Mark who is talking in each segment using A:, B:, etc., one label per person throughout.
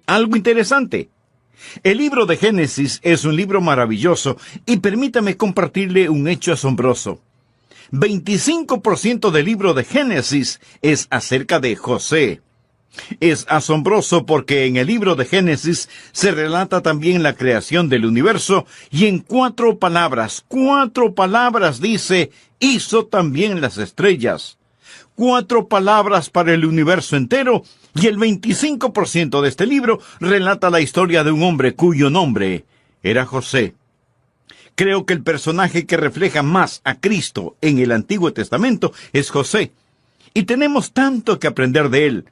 A: Algo interesante. El libro de Génesis es un libro maravilloso y permítame compartirle un hecho asombroso. 25% del libro de Génesis es acerca de José. Es asombroso porque en el libro de Génesis se relata también la creación del universo y en 4 palabras dice, hizo también las estrellas. 4 palabras para el universo entero y el 25% de este libro relata la historia de un hombre cuyo nombre era José. Creo que el personaje que refleja más a Cristo en el Antiguo Testamento es José. Y tenemos tanto que aprender de él.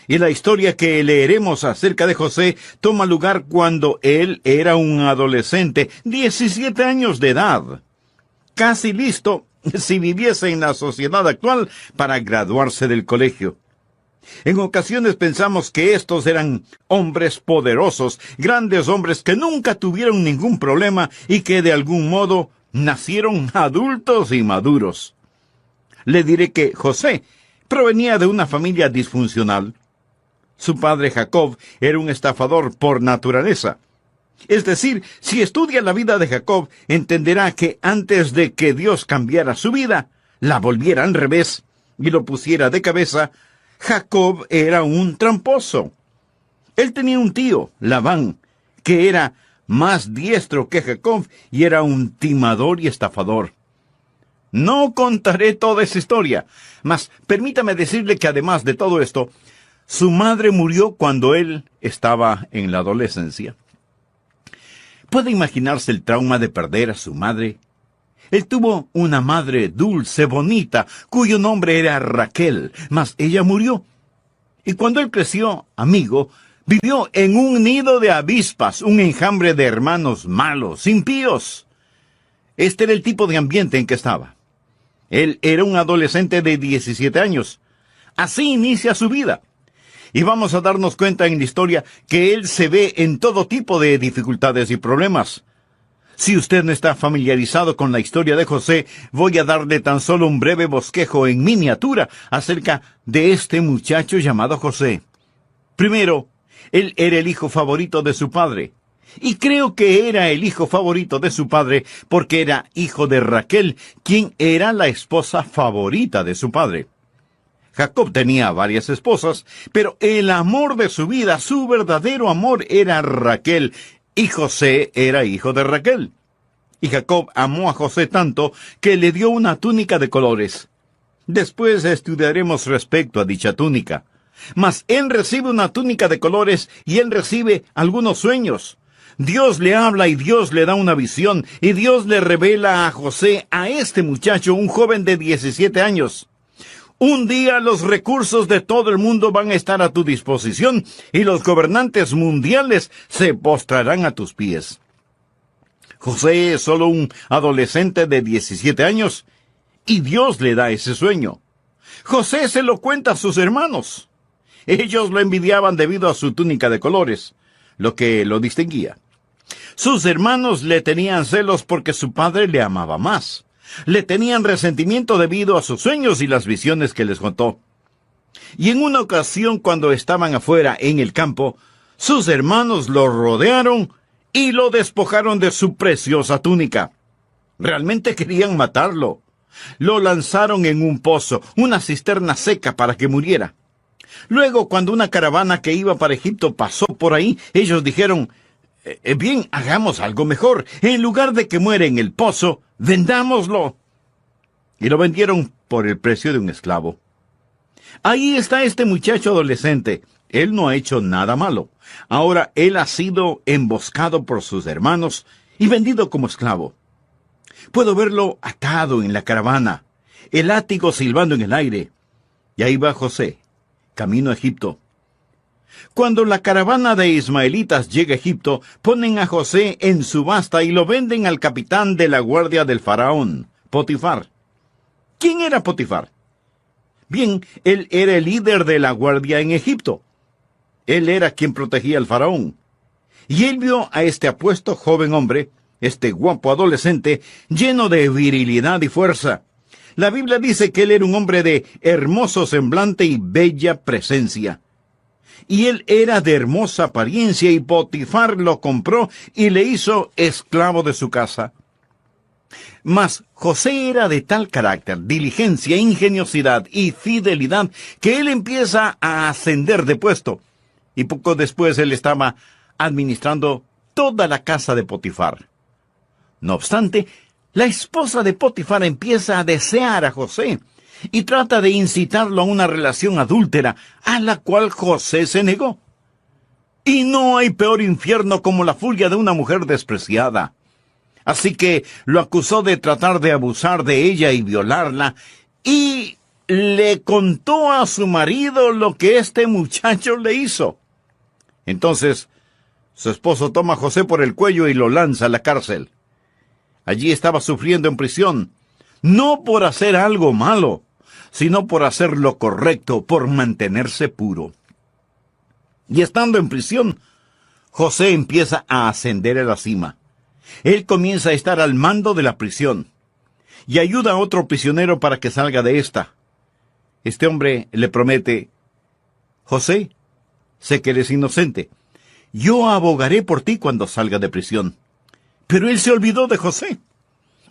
A: Y la historia que leeremos acerca de José toma lugar cuando él era un adolescente, 17 años de edad. Casi listo, si viviese en la sociedad actual, para graduarse del colegio. En ocasiones pensamos que estos eran hombres poderosos, grandes hombres que nunca tuvieron ningún problema y que de algún modo nacieron adultos y maduros. Le diré que José provenía de una familia disfuncional. Su padre Jacob era un estafador por naturaleza. Es decir, si estudia la vida de Jacob, entenderá que antes de que Dios cambiara su vida, la volviera al revés y lo pusiera de cabeza, Jacob era un tramposo. Él tenía un tío, Labán, que era más diestro que Jacob y era un timador y estafador. No contaré toda esa historia, mas permítame decirle que además de todo esto, su madre murió cuando él estaba en la adolescencia. ¿Puede imaginarse el trauma de perder a su madre? Él tuvo una madre dulce, bonita, cuyo nombre era Raquel, mas ella murió. Y cuando él creció, amigo, vivió en un nido de avispas, un enjambre de hermanos malos, impíos. Este era el tipo de ambiente en que estaba. Él era un adolescente de 17 años. Así inicia su vida. Y vamos a darnos cuenta en la historia que él se ve en todo tipo de dificultades y problemas. Si usted no está familiarizado con la historia de José, voy a darle tan solo un breve bosquejo en miniatura acerca de este muchacho llamado José. Primero, él era el hijo favorito de su padre. Y creo que era el hijo favorito de su padre porque era hijo de Raquel, quien era la esposa favorita de su padre. Jacob tenía varias esposas, pero el amor de su vida, su verdadero amor, era Raquel, y José era hijo de Raquel. Y Jacob amó a José tanto que le dio una túnica de colores. Después estudiaremos respecto a dicha túnica. Mas él recibe una túnica de colores y él recibe algunos sueños. Dios le habla y Dios le da una visión, y Dios le revela a José, a este muchacho, un joven de 17 años. Un día los recursos de todo el mundo van a estar a tu disposición y los gobernantes mundiales se postrarán a tus pies. José es solo un adolescente de 17 años y Dios le da ese sueño. José se lo cuenta a sus hermanos. Ellos lo envidiaban debido a su túnica de colores, lo que lo distinguía. Sus hermanos le tenían celos porque su padre le amaba más. Le tenían resentimiento debido a sus sueños y las visiones que les contó. Y en una ocasión, cuando estaban afuera en el campo, sus hermanos lo rodearon y lo despojaron de su preciosa túnica. Realmente querían matarlo. Lo lanzaron en un pozo, una cisterna seca para que muriera. Luego, cuando una caravana que iba para Egipto pasó por ahí, ellos dijeron, bien, hagamos algo mejor. En lugar de que muera en el pozo, vendámoslo. Y lo vendieron por el precio de un esclavo. Ahí está este muchacho adolescente. Él no ha hecho nada malo. Ahora él ha sido emboscado por sus hermanos y vendido como esclavo. Puedo verlo atado en la caravana, el látigo silbando en el aire. Y ahí va José, camino a Egipto. Cuando la caravana de ismaelitas llega a Egipto, ponen a José en subasta y lo venden al capitán de la guardia del faraón, Potifar. ¿Quién era Potifar? Bien, él era el líder de la guardia en Egipto. Él era quien protegía al faraón. Y él vio a este apuesto joven hombre, este guapo adolescente, lleno de virilidad y fuerza. La Biblia dice que él era un hombre de hermoso semblante y bella presencia. Y él era de hermosa apariencia, y Potifar lo compró y le hizo esclavo de su casa. Mas José era de tal carácter, diligencia, ingeniosidad y fidelidad, que él empieza a ascender de puesto. Y poco después él estaba administrando toda la casa de Potifar. No obstante, la esposa de Potifar empieza a desear a José y trata de incitarlo a una relación adúltera, a la cual José se negó. Y no hay peor infierno como la furia de una mujer despreciada. Así que lo acusó de tratar de abusar de ella y violarla, y le contó a su marido lo que este muchacho le hizo. Entonces, su esposo toma a José por el cuello y lo lanza a la cárcel. Allí estaba sufriendo en prisión, no por hacer algo malo, sino por hacer lo correcto, por mantenerse puro. Y estando en prisión, José empieza a ascender a la cima. Él comienza a estar al mando de la prisión y ayuda a otro prisionero para que salga de esta. Este hombre le promete: José, sé que eres inocente. Yo abogaré por ti cuando salga de prisión. Pero él se olvidó de José.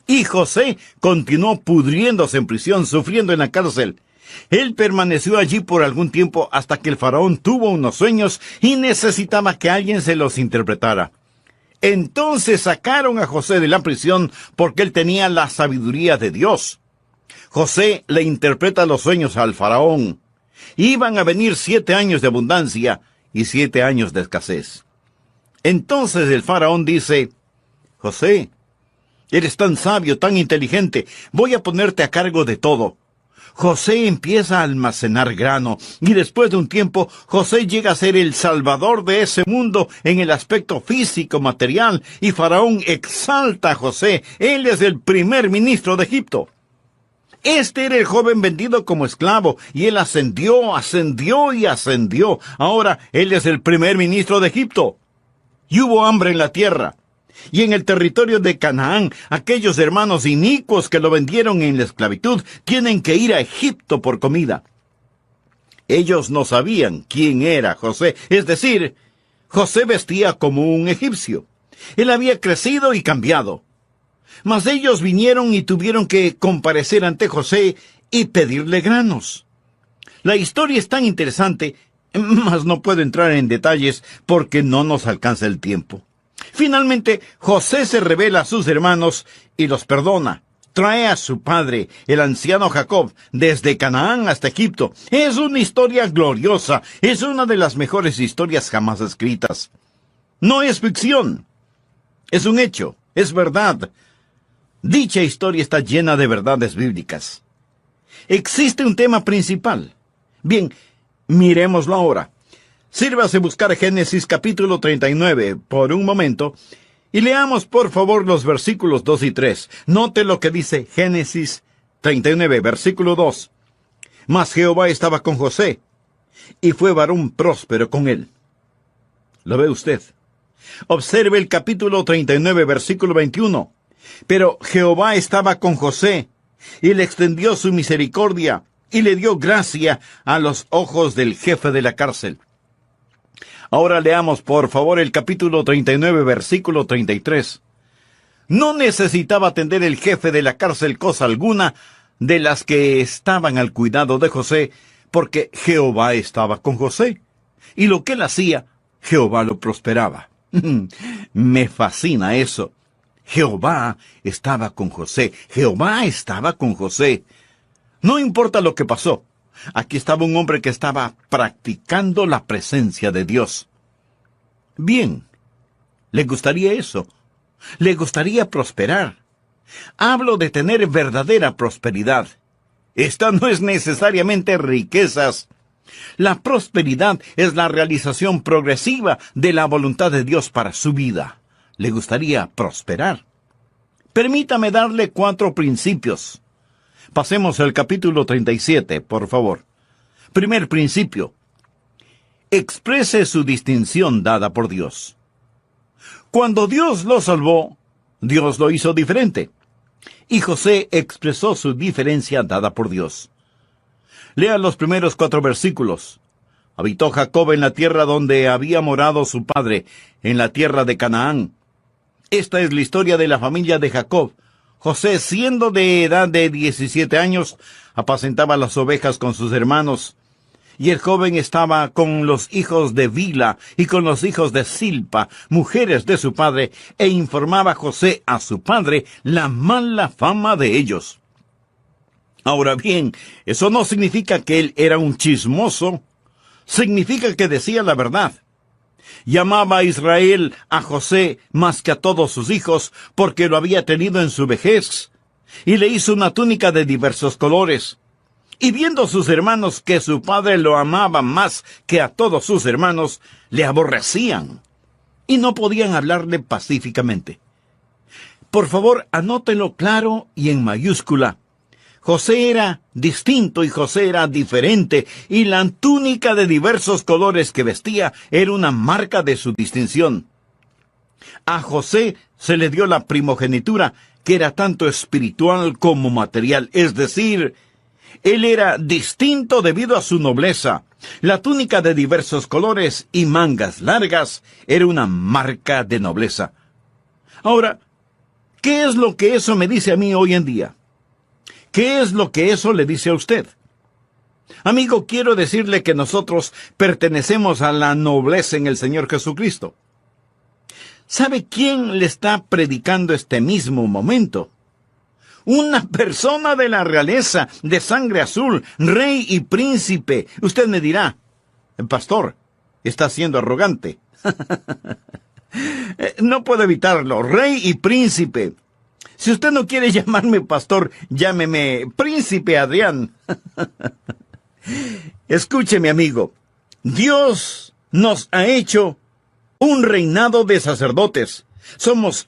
A: Y José continuó pudriéndose en prisión, sufriendo en la cárcel. Él permaneció allí por algún tiempo hasta que el faraón tuvo unos sueños y necesitaba que alguien se los interpretara. Entonces sacaron a José de la prisión porque él tenía la sabiduría de Dios. José le interpreta los sueños al faraón. Iban a venir 7 años de abundancia y 7 años de escasez. Entonces el faraón dice: José, eres tan sabio, tan inteligente, voy a ponerte a cargo de todo. José empieza a almacenar grano, y después de un tiempo, José llega a ser el salvador de ese mundo en el aspecto físico, material, y Faraón exalta a José. Él es el primer ministro de Egipto. Este era el joven vendido como esclavo, y él ascendió y ascendió. Ahora él es el primer ministro de Egipto. Y hubo hambre en la tierra. Y en el territorio de Canaán, aquellos hermanos inicuos que lo vendieron en la esclavitud tienen que ir a Egipto por comida. Ellos no sabían quién era José, es decir, José vestía como un egipcio. Él había crecido y cambiado. Mas ellos vinieron y tuvieron que comparecer ante José y pedirle granos. La historia es tan interesante, mas no puedo entrar en detalles porque no nos alcanza el tiempo. Finalmente, José se revela a sus hermanos y los perdona. Trae a su padre, el anciano Jacob, desde Canaán hasta Egipto. Es una historia gloriosa. Es una de las mejores historias jamás escritas. No es ficción. Es un hecho. Es verdad. Dicha historia está llena de verdades bíblicas. Existe un tema principal. Bien, miremoslo ahora. Sírvase buscar Génesis capítulo 39 por un momento y leamos por favor los versículos 2 y 3. Note lo que dice Génesis 39, versículo 2. Mas Jehová estaba con José, y fue varón próspero con él. ¿Lo ve usted? Observe el capítulo 39, versículo 21. Pero Jehová estaba con José, y le extendió su misericordia, y le dio gracia a los ojos del jefe de la cárcel. Ahora leamos, por favor, el capítulo 39, versículo 33. No necesitaba atender el jefe de la cárcel cosa alguna de las que estaban al cuidado de José, porque Jehová estaba con José. Y lo que él hacía, Jehová lo prosperaba. Me fascina eso. Jehová estaba con José. Jehová estaba con José. No importa lo que pasó. Aquí estaba un hombre que estaba practicando la presencia de Dios. Bien, ¿le gustaría eso? ¿Le gustaría prosperar? Hablo de tener verdadera prosperidad. Esta no es necesariamente riquezas. La prosperidad es la realización progresiva de la voluntad de Dios para su vida. ¿Le gustaría prosperar? Permítame darle 4 principios. Pasemos al capítulo 37, por favor. Primer principio. Exprese su distinción dada por Dios. Cuando Dios lo salvó, Dios lo hizo diferente. Y José expresó su diferencia dada por Dios. Lea los primeros 4 versículos. Habitó Jacob en la tierra donde había morado su padre, en la tierra de Canaán. Esta es la historia de la familia de Jacob. José, siendo de edad de 17 años, apacentaba las ovejas con sus hermanos. Y el joven estaba con los hijos de Bila y con los hijos de Silpa, mujeres de su padre, e informaba José a su padre la mala fama de ellos. Ahora bien, eso no significa que él era un chismoso. Significa que decía la verdad. Llamaba a Israel a José más que a todos sus hijos, porque lo había tenido en su vejez, y le hizo una túnica de diversos colores. Y viendo sus hermanos que su padre lo amaba más que a todos sus hermanos, le aborrecían, y no podían hablarle pacíficamente. Por favor, anótenlo claro y en mayúscula. José era distinto y José era diferente, y la túnica de diversos colores que vestía era una marca de su distinción. A José se le dio la primogenitura, que era tanto espiritual como material, es decir, él era distinto debido a su nobleza. La túnica de diversos colores y mangas largas era una marca de nobleza. Ahora, ¿qué es lo que eso me dice a mí hoy en día? ¿Qué es lo que eso le dice a usted? Amigo, quiero decirle que nosotros pertenecemos a la nobleza en el Señor Jesucristo. ¿Sabe quién le está predicando este mismo momento? Una persona de la realeza, de sangre azul, rey y príncipe. Usted me dirá, el pastor, está siendo arrogante. No puedo evitarlo, rey y príncipe. Si usted no quiere llamarme pastor, llámeme príncipe Adrián. Escúcheme, amigo. Dios nos ha hecho un reinado de sacerdotes. Somos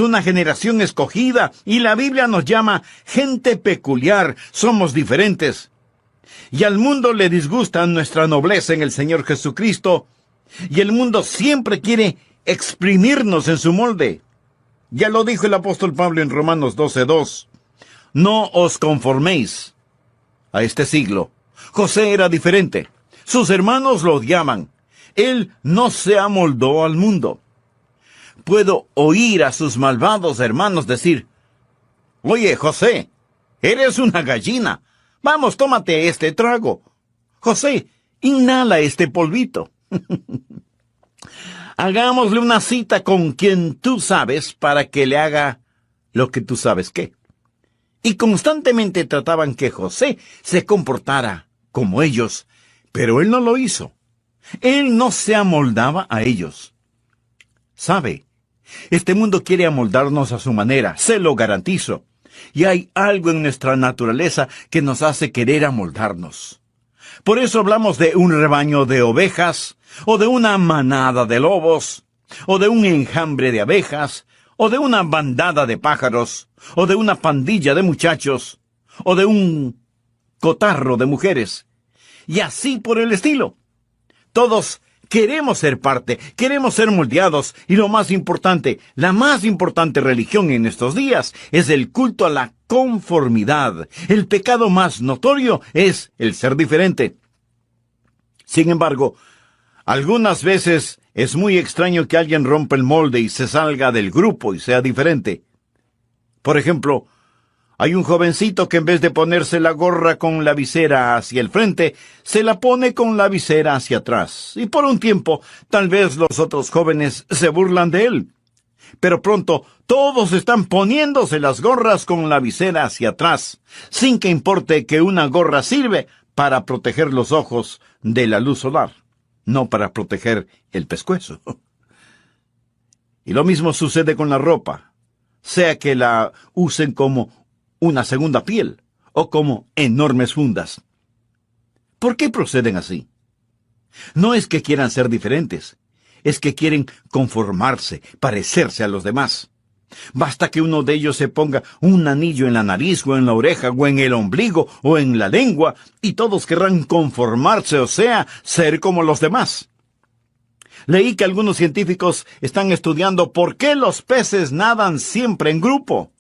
A: una generación escogida, y la Biblia nos llama gente peculiar. Somos diferentes. Y al mundo le disgusta nuestra nobleza en el Señor Jesucristo, y el mundo siempre quiere exprimirnos en su molde. Ya lo dijo el apóstol Pablo en Romanos 12:2. No os conforméis a este siglo. José era diferente. Sus hermanos lo odiaban. Él no se amoldó al mundo. Puedo oír a sus malvados hermanos decir, oye, José, eres una gallina. Vamos, tómate este trago. José, inhala este polvito. Hagámosle una cita con quien tú sabes para que le haga lo que tú sabes qué. Y constantemente trataban que José se comportara como ellos, pero él no lo hizo. Él no se amoldaba a ellos. ¿Sabe? Este mundo quiere amoldarnos a su manera, se lo garantizo. Y hay algo en nuestra naturaleza que nos hace querer amoldarnos. Por eso hablamos de un rebaño de ovejas, o de una manada de lobos, o de un enjambre de abejas, o de una bandada de pájaros, o de una pandilla de muchachos, o de un cotarro de mujeres, y así por el estilo. Todos queremos ser parte, queremos ser moldeados, y lo más importante, la más importante religión en estos días es el culto a la conformidad. El pecado más notorio es el ser diferente. Sin embargo, algunas veces es muy extraño que alguien rompa el molde y se salga del grupo y sea diferente. Por ejemplo, hay un jovencito que en vez de ponerse la gorra con la visera hacia el frente, se la pone con la visera hacia atrás. Y por un tiempo, tal vez los otros jóvenes se burlan de él. Pero pronto, todos están poniéndose las gorras con la visera hacia atrás, sin que importe que una gorra sirve para proteger los ojos de la luz solar, no para proteger el pescuezo. Y lo mismo sucede con la ropa, sea que la usen como una segunda piel o como enormes fundas. ¿Por qué proceden así? No es que quieran ser diferentes, es que quieren conformarse, parecerse a los demás. Basta que uno de ellos se ponga un anillo en la nariz o en la oreja o en el ombligo o en la lengua y todos querrán conformarse, o sea, ser como los demás. Leí que algunos científicos están estudiando por qué los peces nadan siempre en grupo.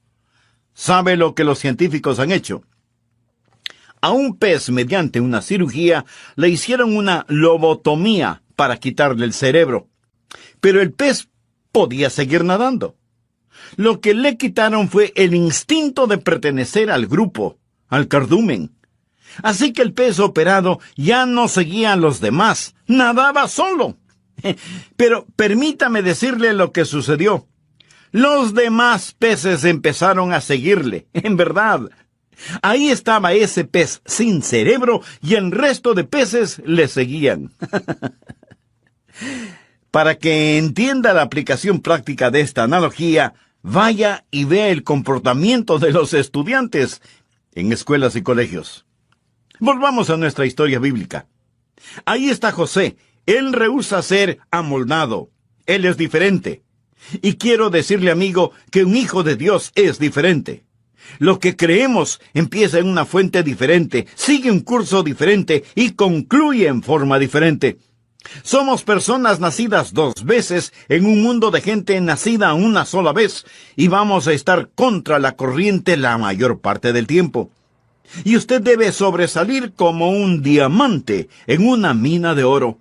A: ¿Sabe lo que los científicos han hecho? A un pez, mediante una cirugía, le hicieron una lobotomía para quitarle el cerebro. Pero el pez podía seguir nadando. Lo que le quitaron fue el instinto de pertenecer al grupo, al cardumen. Así que el pez operado ya no seguía a los demás, nadaba solo. Pero permítame decirle lo que sucedió. Los demás peces empezaron a seguirle, en verdad. Ahí estaba ese pez sin cerebro y el resto de peces le seguían. Para que entienda la aplicación práctica de esta analogía, vaya y vea el comportamiento de los estudiantes en escuelas y colegios. Volvamos a nuestra historia bíblica. Ahí está José. Él rehúsa ser amoldado. Él es diferente. Y quiero decirle, amigo, que un hijo de Dios es diferente. Lo que creemos empieza en una fuente diferente, sigue un curso diferente y concluye en forma diferente. Somos personas nacidas 2 veces en un mundo de gente nacida una sola vez y vamos a estar contra la corriente la mayor parte del tiempo. Y usted debe sobresalir como un diamante en una mina de oro.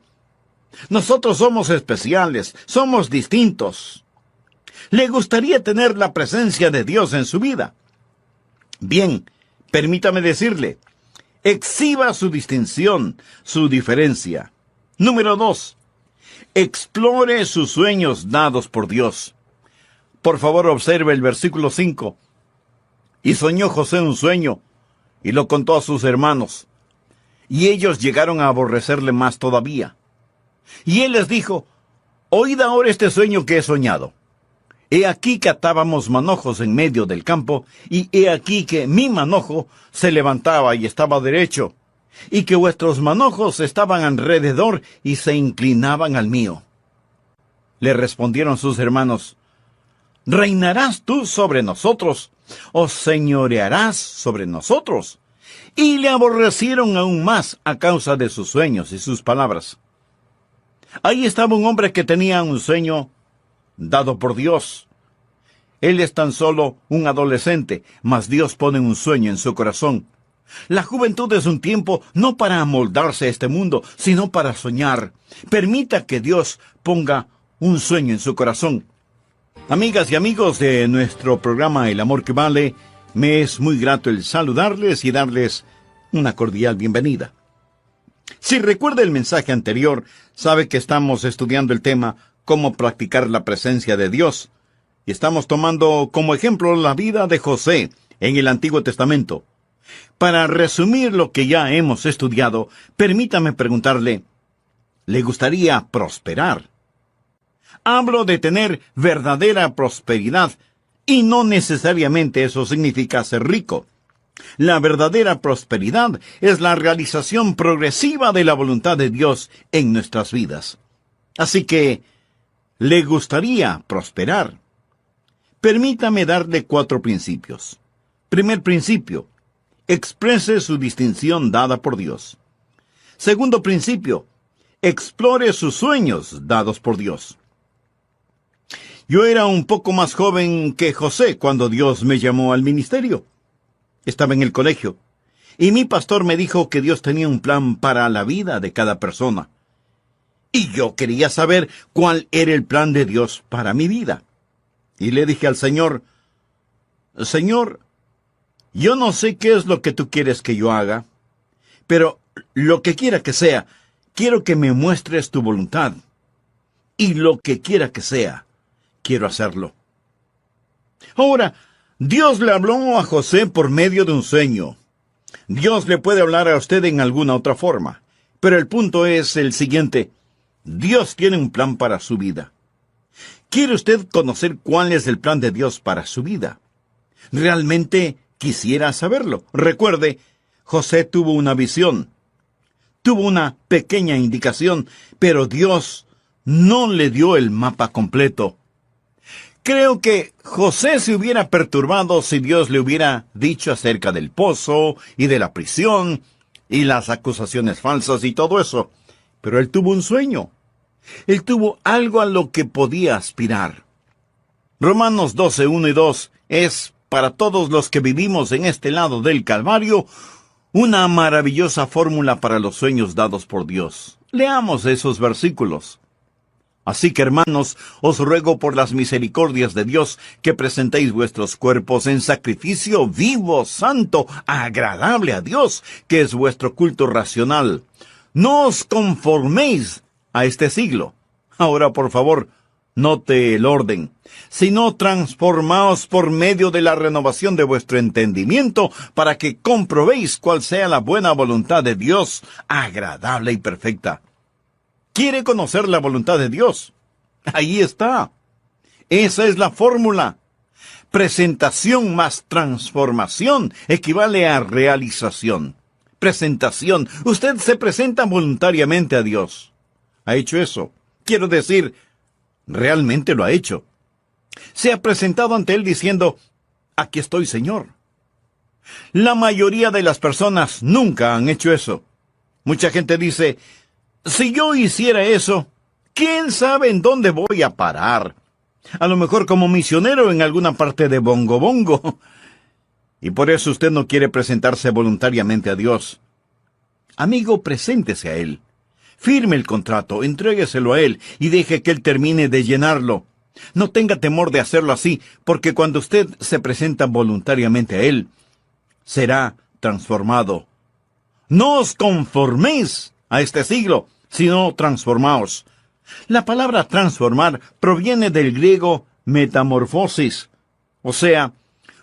A: Nosotros somos especiales, somos distintos. ¿Le gustaría tener la presencia de Dios en su vida? Bien, permítame decirle, exhiba su distinción, su diferencia. Número 2, explore sus sueños dados por Dios. Por favor, observe el versículo 5. Y soñó José un sueño, y lo contó a sus hermanos. Y ellos llegaron a aborrecerle más todavía. Y él les dijo, oíd ahora este sueño que he soñado. He aquí que atábamos manojos en medio del campo, y he aquí que mi manojo se levantaba y estaba derecho, y que vuestros manojos estaban alrededor y se inclinaban al mío. Le respondieron sus hermanos, ¿reinarás tú sobre nosotros, o señorearás sobre nosotros? Y le aborrecieron aún más a causa de sus sueños y sus palabras. Ahí estaba un hombre que tenía un sueño dado por Dios. Él es tan solo un adolescente, mas Dios pone un sueño en su corazón. La juventud es un tiempo no para amoldarse a este mundo, sino para soñar. Permita que Dios ponga un sueño en su corazón. Amigas y amigos de nuestro programa El Amor que Vale, me es muy grato el saludarles y darles una cordial bienvenida. Si recuerda el mensaje anterior, sabe que estamos estudiando el tema cómo practicar la presencia de Dios. Y estamos tomando como ejemplo la vida de José en el Antiguo Testamento. Para resumir lo que ya hemos estudiado, permítame preguntarle, ¿le gustaría prosperar? Hablo de tener verdadera prosperidad, y no necesariamente eso significa ser rico. La verdadera prosperidad es la realización progresiva de la voluntad de Dios en nuestras vidas. Así que, ¿le gustaría prosperar? Permítame darle 4 principios. Primer principio, exprese su distinción dada por Dios. Segundo principio, explore sus sueños dados por Dios. Yo era un poco más joven que José cuando Dios me llamó al ministerio. Estaba en el colegio, y mi pastor me dijo que Dios tenía un plan para la vida de cada persona. Y yo quería saber cuál era el plan de Dios para mi vida. Y le dije al Señor, Señor, yo no sé qué es lo que tú quieres que yo haga, pero lo que quiera que sea, quiero que me muestres tu voluntad. Y lo que quiera que sea, quiero hacerlo. Ahora, Dios le habló a José por medio de un sueño. Dios le puede hablar a usted en alguna otra forma, pero el punto es el siguiente. Dios tiene un plan para su vida. ¿Quiere usted conocer cuál es el plan de Dios para su vida? ¿Realmente quisiera saberlo? Recuerde, José tuvo una visión. Tuvo una pequeña indicación, pero Dios no le dio el mapa completo. Creo que José se hubiera perturbado si Dios le hubiera dicho acerca del pozo y de la prisión y las acusaciones falsas y todo eso. Pero él tuvo un sueño. Él tuvo algo a lo que podía aspirar. Romanos 12, 1 y 2 es para todos los que vivimos en este lado del Calvario, una maravillosa fórmula para los sueños dados por Dios. Leamos esos versículos. Así que, hermanos, os ruego por las misericordias de Dios que presentéis vuestros cuerpos en sacrificio vivo, santo, agradable a Dios, que es vuestro culto racional. No os conforméis a este siglo. Ahora, por favor, note el orden. Sino transformaos por medio de la renovación de vuestro entendimiento, para que comprobéis cuál sea la buena voluntad de Dios, agradable y perfecta. ¿Quiere conocer la voluntad de Dios? Ahí está. Esa es la fórmula. Presentación más transformación equivale a realización. Presentación. Usted se presenta voluntariamente a Dios. ¿Ha hecho eso? Quiero decir, realmente lo ha hecho. Se ha presentado ante Él diciendo, aquí estoy, Señor. La mayoría de las personas nunca han hecho eso. Mucha gente dice, si yo hiciera eso, ¿quién sabe en dónde voy a parar? A lo mejor como misionero en alguna parte de Bongo Bongo. Y por eso usted no quiere presentarse voluntariamente a Dios. Amigo, preséntese a Él. Firme el contrato, entrégueselo a Él y deje que Él termine de llenarlo. No tenga temor de hacerlo así, porque cuando usted se presenta voluntariamente a Él, será transformado. No os conforméis a este siglo, sino transformaos. La palabra transformar proviene del griego metamorfosis. O sea,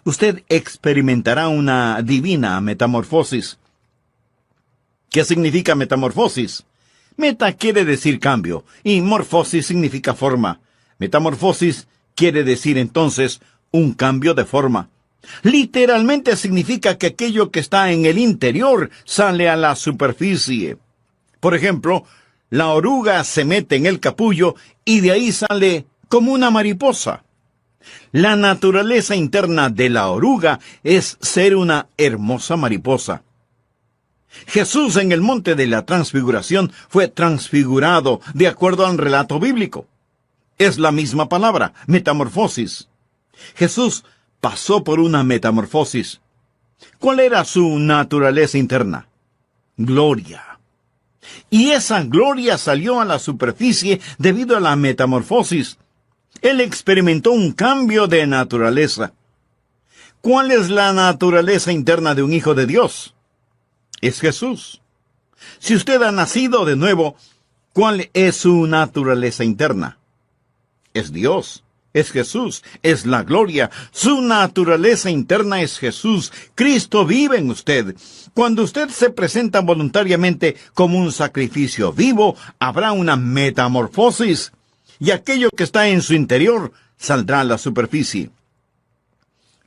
A: usted experimentará una divina metamorfosis. ¿Qué significa metamorfosis? Meta quiere decir cambio, y morfosis significa forma. Metamorfosis quiere decir entonces un cambio de forma. Literalmente significa que aquello que está en el interior sale a la superficie. Por ejemplo, la oruga se mete en el capullo y de ahí sale como una mariposa. La naturaleza interna de la oruga es ser una hermosa mariposa. Jesús en el monte de la transfiguración fue transfigurado de acuerdo al relato bíblico. Es la misma palabra, metamorfosis. Jesús pasó por una metamorfosis. ¿Cuál era su naturaleza interna? Gloria. Y esa gloria salió a la superficie debido a la metamorfosis. Él experimentó un cambio de naturaleza. ¿Cuál es la naturaleza interna de un hijo de Dios? Es Jesús. Si usted ha nacido de nuevo, ¿cuál es su naturaleza interna? Es Dios, es Jesús, es la gloria. Su naturaleza interna es Jesús. Cristo vive en usted. Cuando usted se presenta voluntariamente como un sacrificio vivo, habrá una metamorfosis, y aquello que está en su interior saldrá a la superficie.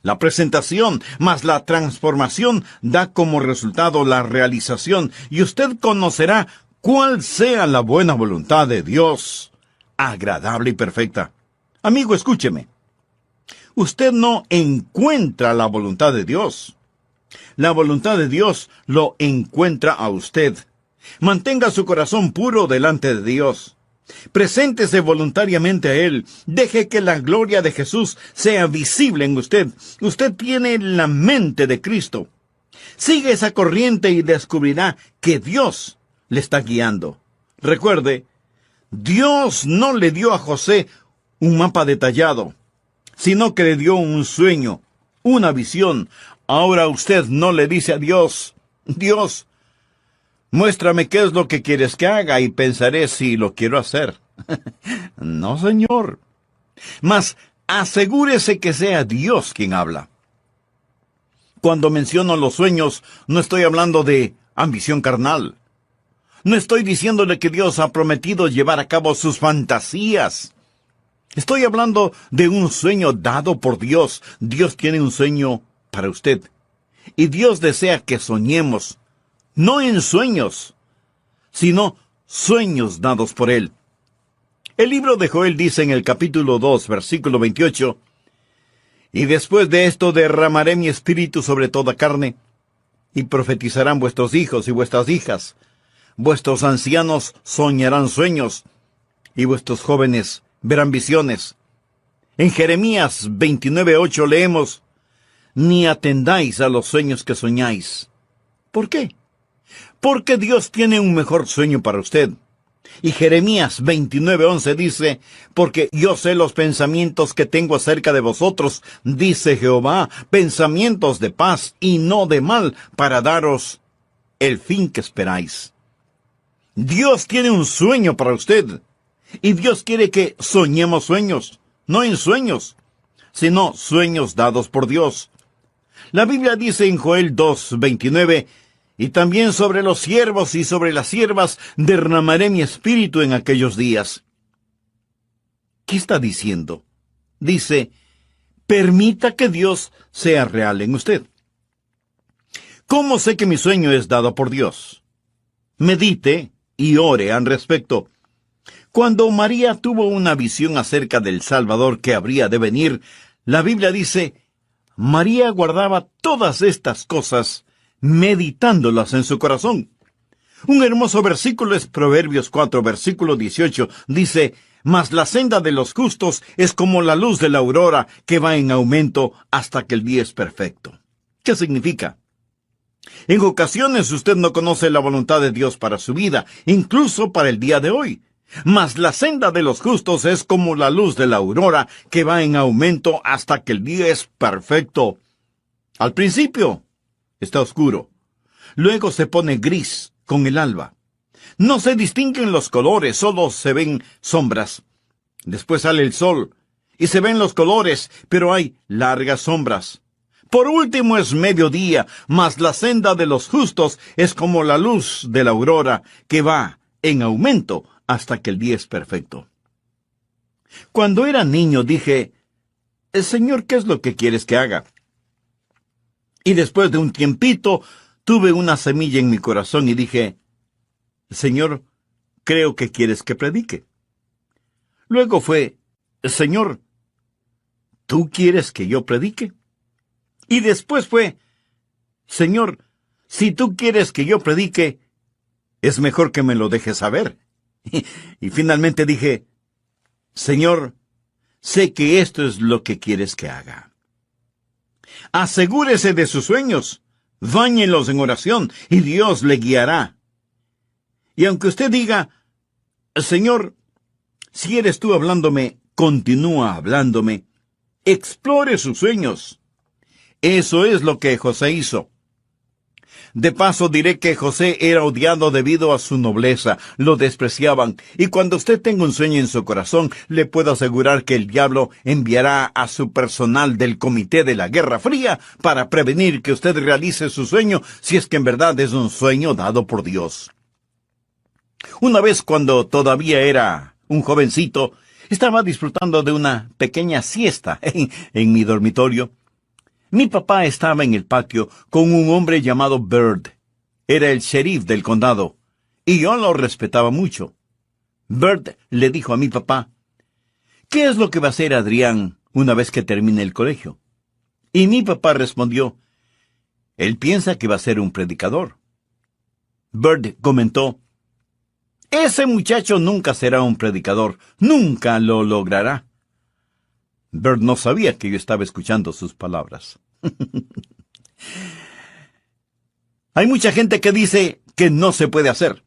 A: La presentación más la transformación da como resultado la realización, y usted conocerá cuál sea la buena voluntad de Dios, agradable y perfecta. Amigo, escúcheme. Usted no encuentra la voluntad de Dios. La voluntad de Dios lo encuentra a usted. Mantenga su corazón puro delante de Dios. Preséntese voluntariamente a Él. Deje que la gloria de Jesús sea visible en usted. Usted tiene la mente de Cristo. Sigue esa corriente y descubrirá que Dios le está guiando. Recuerde, Dios no le dio a José un mapa detallado, sino que le dio un sueño, una visión. Ahora usted no le dice a Dios, Dios, muéstrame qué es lo que quieres que haga y pensaré si lo quiero hacer. No, Señor. Mas asegúrese que sea Dios quien habla. Cuando menciono los sueños, no estoy hablando de ambición carnal. No estoy diciéndole que Dios ha prometido llevar a cabo sus fantasías. Estoy hablando de un sueño dado por Dios. Dios tiene un sueño para usted. Y Dios desea que soñemos, no en sueños, sino sueños dados por Él. El libro de Joel dice en el capítulo 2, versículo 28, «Y después de esto derramaré mi espíritu sobre toda carne, y profetizarán vuestros hijos y vuestras hijas. Vuestros ancianos soñarán sueños, y vuestros jóvenes verán visiones». En Jeremías 29:8 leemos, ni atendáis a los sueños que soñáis. ¿Por qué? Porque Dios tiene un mejor sueño para usted. Y Jeremías 29:11 dice, porque yo sé los pensamientos que tengo acerca de vosotros, dice Jehová, pensamientos de paz y no de mal, para daros el fin que esperáis. Dios tiene un sueño para usted, y Dios quiere que soñemos sueños, no en sueños, sino sueños dados por Dios. La Biblia dice en Joel 2:29, y también sobre los siervos y sobre las siervas derramaré mi espíritu en aquellos días. ¿Qué está diciendo? Dice, permita que Dios sea real en usted. ¿Cómo sé que mi sueño es dado por Dios? Medite y ore al respecto. Cuando María tuvo una visión acerca del Salvador que habría de venir, la Biblia dice, María guardaba todas estas cosas, meditándolas en su corazón. Un hermoso versículo es Proverbios 4, versículo 18. Dice, mas la senda de los justos es como la luz de la aurora que va en aumento hasta que el día es perfecto. ¿Qué significa? En ocasiones usted no conoce la voluntad de Dios para su vida, incluso para el día de hoy. Mas la senda de los justos es como la luz de la aurora que va en aumento hasta que el día es perfecto. Al principio está oscuro. Luego se pone gris con el alba. No se distinguen los colores, solo se ven sombras. Después sale el sol y se ven los colores, pero hay largas sombras. Por último es mediodía, mas la senda de los justos es como la luz de la aurora que va en aumento hasta que el día es perfecto. Cuando era niño dije, Señor, ¿qué es lo que quieres que haga? Y después de un tiempito, tuve una semilla en mi corazón y dije, Señor, creo que quieres que predique. Luego fue, Señor, ¿tú quieres que yo predique? Y después fue, Señor, si tú quieres que yo predique, es mejor que me lo dejes saber. Y finalmente dije, Señor, sé que esto es lo que quieres que haga. Asegúrese de sus sueños, báñelos en oración y Dios le guiará. Y aunque usted diga, Señor, si eres tú hablándome, continúa hablándome, explore sus sueños. Eso es lo que José hizo. De paso diré que José era odiado debido a su nobleza, lo despreciaban, y cuando usted tenga un sueño en su corazón, le puedo asegurar que el diablo enviará a su personal del Comité de la Guerra Fría para prevenir que usted realice su sueño, si es que en verdad es un sueño dado por Dios. Una vez cuando todavía era un jovencito, estaba disfrutando de una pequeña siesta en mi dormitorio. Mi papá estaba en el patio con un hombre llamado Bird. Era el sheriff del condado, y yo lo respetaba mucho. Bird le dijo a mi papá, ¿qué es lo que va a hacer Adrián una vez que termine el colegio? Y mi papá respondió, él piensa que va a ser un predicador. Bird comentó, ese muchacho nunca será un predicador, nunca lo logrará. Bird no sabía que yo estaba escuchando sus palabras. Hay mucha gente que dice que no se puede hacer.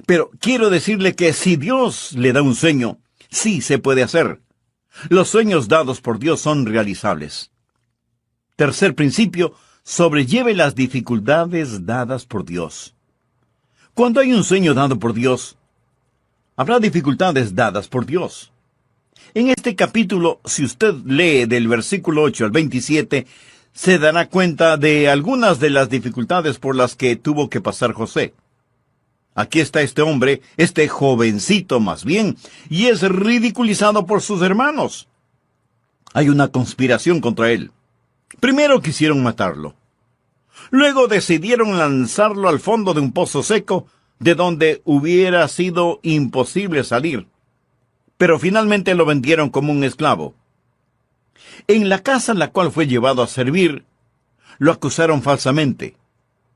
A: Pero quiero decirle que si Dios le da un sueño, sí se puede hacer. Los sueños dados por Dios son realizables. Tercer principio, sobrelleve las dificultades dadas por Dios. Cuando hay un sueño dado por Dios, habrá dificultades dadas por Dios. En este capítulo, si usted lee del versículo 8 al 27, se dará cuenta de algunas de las dificultades por las que tuvo que pasar José. Aquí está este hombre, este jovencito más bien, y es ridiculizado por sus hermanos. Hay una conspiración contra él. Primero quisieron matarlo. Luego decidieron lanzarlo al fondo de un pozo seco, de donde hubiera sido imposible salir. Pero finalmente lo vendieron como un esclavo. En la casa en la cual fue llevado a servir, lo acusaron falsamente,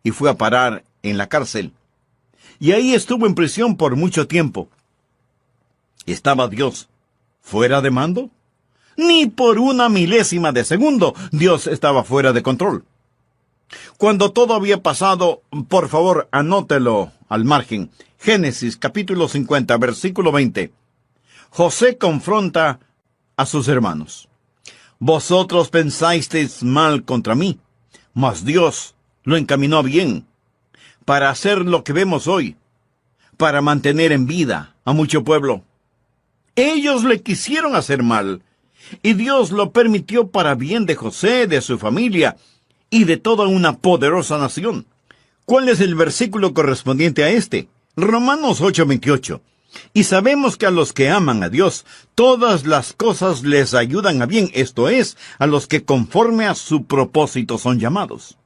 A: y fue a parar en la cárcel. Y ahí estuvo en prisión por mucho tiempo. ¿Estaba Dios fuera de mando? Ni por una milésima de segundo Dios estaba fuera de control. Cuando todo había pasado, por favor, anótelo al margen. Génesis capítulo 50, versículo 20. José confronta a sus hermanos. Vosotros pensasteis mal contra mí, mas Dios lo encaminó bien, para hacer lo que vemos hoy, para mantener en vida a mucho pueblo. Ellos le quisieron hacer mal, y Dios lo permitió para bien de José, de su familia, y de toda una poderosa nación. ¿Cuál es el versículo correspondiente a este? Romanos 8:28. Y sabemos que a los que aman a Dios, todas las cosas les ayudan a bien, esto es, a los que conforme a su propósito son llamados.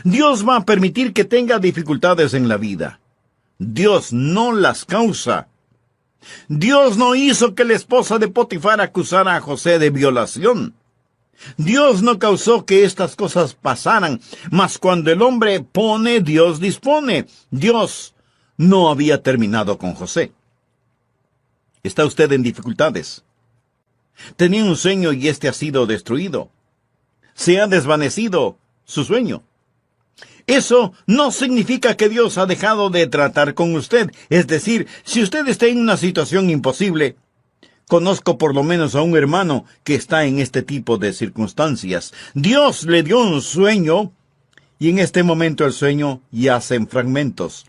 A: Dios va a permitir que tenga dificultades en la vida. Dios no las causa. Dios no hizo que la esposa de Potifar acusara a José de violación. Dios no causó que estas cosas pasaran, mas cuando el hombre pone, Dios dispone. Dios no había terminado con José. ¿Está usted en dificultades? Tenía un sueño y este ha sido destruido. Se ha desvanecido su sueño. Eso no significa que Dios ha dejado de tratar con usted. Es decir, si usted está en una situación imposible, conozco por lo menos a un hermano que está en este tipo de circunstancias. Dios le dio un sueño y en este momento el sueño yace en fragmentos.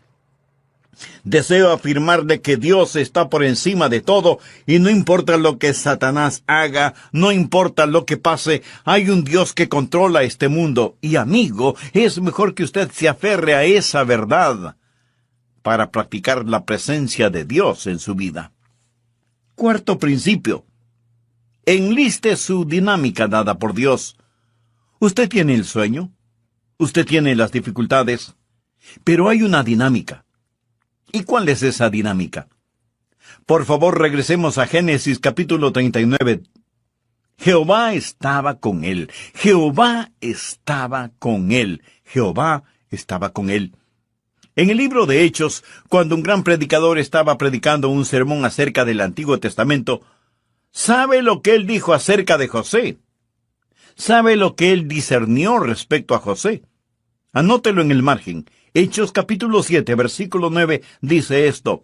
A: Deseo afirmarle que Dios está por encima de todo y no importa lo que Satanás haga, no importa lo que pase, hay un Dios que controla este mundo. Y amigo, es mejor que usted se aferre a esa verdad para practicar la presencia de Dios en su vida. Cuarto principio. Enliste su dinámica dada por Dios. Usted tiene el sueño, usted tiene las dificultades, pero hay una dinámica. ¿Y cuál es esa dinámica? Por favor, regresemos a Génesis capítulo 39. Jehová estaba con él. Jehová estaba con él. Jehová estaba con él. En el libro de Hechos, cuando un gran predicador estaba predicando un sermón acerca del Antiguo Testamento, ¿sabe lo que él dijo acerca de José? ¿Sabe lo que él discernió respecto a José? Anótelo en el margen. Hechos capítulo 7, versículo 9, dice esto.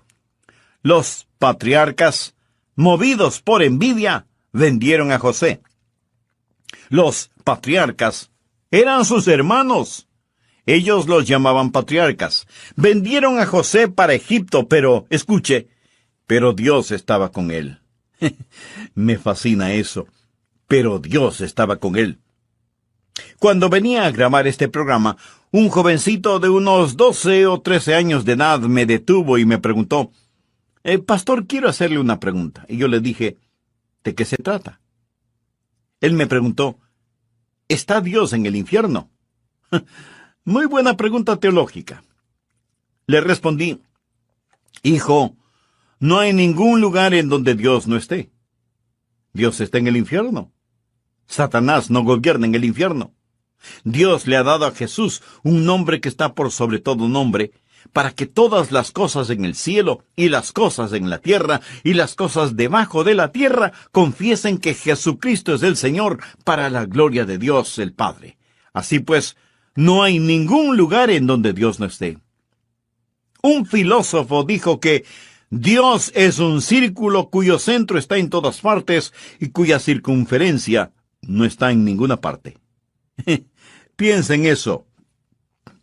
A: Los patriarcas, movidos por envidia, vendieron a José. Los patriarcas eran sus hermanos. Ellos los llamaban patriarcas. Vendieron a José para Egipto, pero, escuche, pero Dios estaba con él. Me fascina eso. Pero Dios estaba con él. Cuando venía a grabar este programa, un jovencito de unos 12 o 13 años de edad me detuvo y me preguntó, Pastor, quiero hacerle una pregunta. Y yo le dije, ¿de qué se trata? Él me preguntó, ¿está Dios en el infierno? Muy buena pregunta teológica. Le respondí, hijo, no hay ningún lugar en donde Dios no esté. Dios está en el infierno. Satanás no gobierna en el infierno. Dios le ha dado a Jesús un nombre que está por sobre todo nombre, para que todas las cosas en el cielo y las cosas en la tierra y las cosas debajo de la tierra confiesen que Jesucristo es el Señor para la gloria de Dios el Padre. Así pues, no hay ningún lugar en donde Dios no esté. Un filósofo dijo que Dios es un círculo cuyo centro está en todas partes y cuya circunferencia no está en ninguna parte. Piensa en eso.